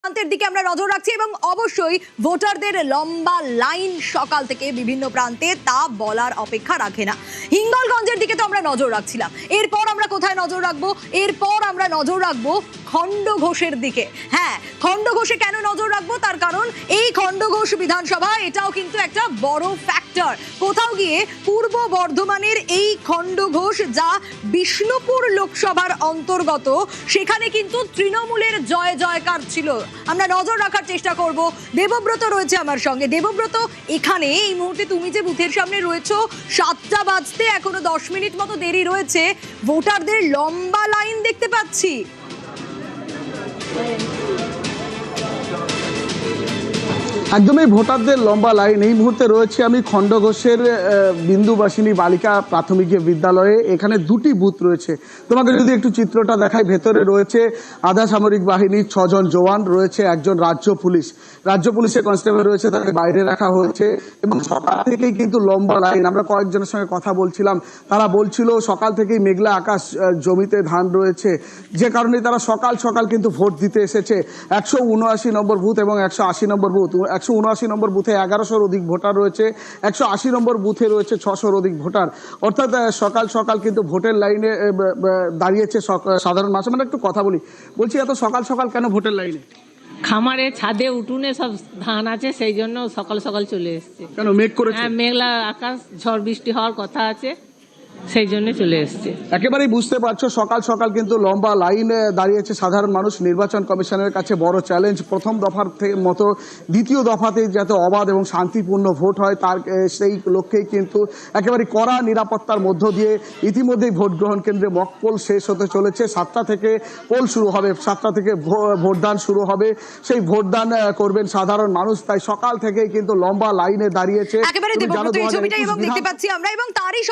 প্রান্তের দিকে আমরা নজর রাখছি এবং অবশ্যই ভোটারদের লম্বা লাইন সকাল থেকে বিভিন্ন প্রান্তে তা বলার অপেক্ষা রাখে না। হিঙ্গলগঞ্জের দিকে তো আমরা নজর রাখছিলাম, এরপর আমরা কোথায় নজর রাখবো? এরপর আমরা নজর রাখবো খণ্ডঘোষের দিকে। হ্যাঁ, খণ্ডঘোষে কেন নজর রাখবো? তার কারণ এই খণ্ডঘোষ বিধানসভা এটাও কিন্তু একটা বড় ফ্যাক্টর। কোথাও গিয়ে পূর্ব বর্ধমানের এই খণ্ডঘোষ, যা বিষ্ণুপুর লোকসভার অন্তর্গত, সেখানে কিন্তু তৃণমূলের জয় জয়কার ছিল। আমরা নজর রাখার চেষ্টা করব। দেবব্রত রয়েছে আমার সঙ্গে। দেবব্রত, এখানে এই মুহূর্তে তুমি যে বুথের সামনে রয়েছো, 7টা বাজতে এখনো 10 মিনিট মতো দেরি রয়েছে, ভোটারদের লম্বা লাইন দেখতে পাচ্ছি। একদমই ভোটারদের লম্বা লাইন। এই মুহূর্তে রয়েছে আমি খণ্ডঘোষের বিন্দুবাসিনী বালিকা প্রাথমিক বিদ্যালয়ে। এখানে দুটি বুথ রয়েছে। তোমাকে যদি একটু চিত্রটা দেখাই, ভেতরে রয়েছে আধা সামরিক বাহিনীর 6 জন জওয়ান, রয়েছে একজন রাজ্য পুলিশের কনস্টেবল রয়েছে, তাকে বাইরে রাখা হয়েছে এবং সকাল থেকেই কিন্তু লম্বা লাইন। আমরা কয়েকজনের সঙ্গে কথা বলছিলাম, তারা বলছিল সকাল থেকেই মেঘলা আকাশ, জমিতে ধান রয়েছে, যে কারণে তারা সকাল সকাল কিন্তু ভোট দিতে এসেছে। 179 নম্বর বুথ এবং 180 নম্বর বুথ। 179 নম্বর বুথে 1100-র অধিক ভোটার রয়েছে, 180 নম্বর বুথে রয়েছে 600-র অধিক ভোটার। অর্থাৎ সকাল সকাল কিন্তু ভোটের লাইনে দাঁড়িয়েছে সাধারণ মানুষ। মানে একটু কথা বলছি এত সকাল সকাল কেন ভোটের লাইনে? খামারে ছাদে উঠোনে সব ধান আছে, সেই জন্য সকাল সকাল চলে এসছে। কেন মেঘ করেছে? হ্যাঁ, মেঘলা আকাশ, ঝড় বৃষ্টি হওয়ার কথা আছে, সেই জন্য চলে এসছে। একেবারেই বুঝতে পারছো, সকাল সকাল কিন্তু লম্বা লাইনে দাঁড়িয়েছে সাধারণ মানুষ। নির্বাচন কমিশনের কাছে বড় চ্যালেঞ্জ, প্রথম দফার মতো দ্বিতীয় দফাতে যাতে অবাধ এবং শান্তিপূর্ণ ভোট হয়, তার সেই লক্ষ্যেই কিন্তু একেবারে কড়া নিরাপত্তার মধ্য দিয়ে ইতিমধ্যেই ভোট গ্রহণ কেন্দ্রে মক পোল শেষ হতে চলেছে। 7টা থেকে পোল শুরু হবে, 7টা থেকে ভোটদান শুরু হবে। সেই ভোটদান করবেন সাধারণ মানুষ, তাই সকাল থেকেই কিন্তু লম্বা লাইনে দাঁড়িয়েছে। একেবারে দেবব্রত, এই ছবিটাই এবং দেখতে পাচ্ছি আমরা, এবং তারই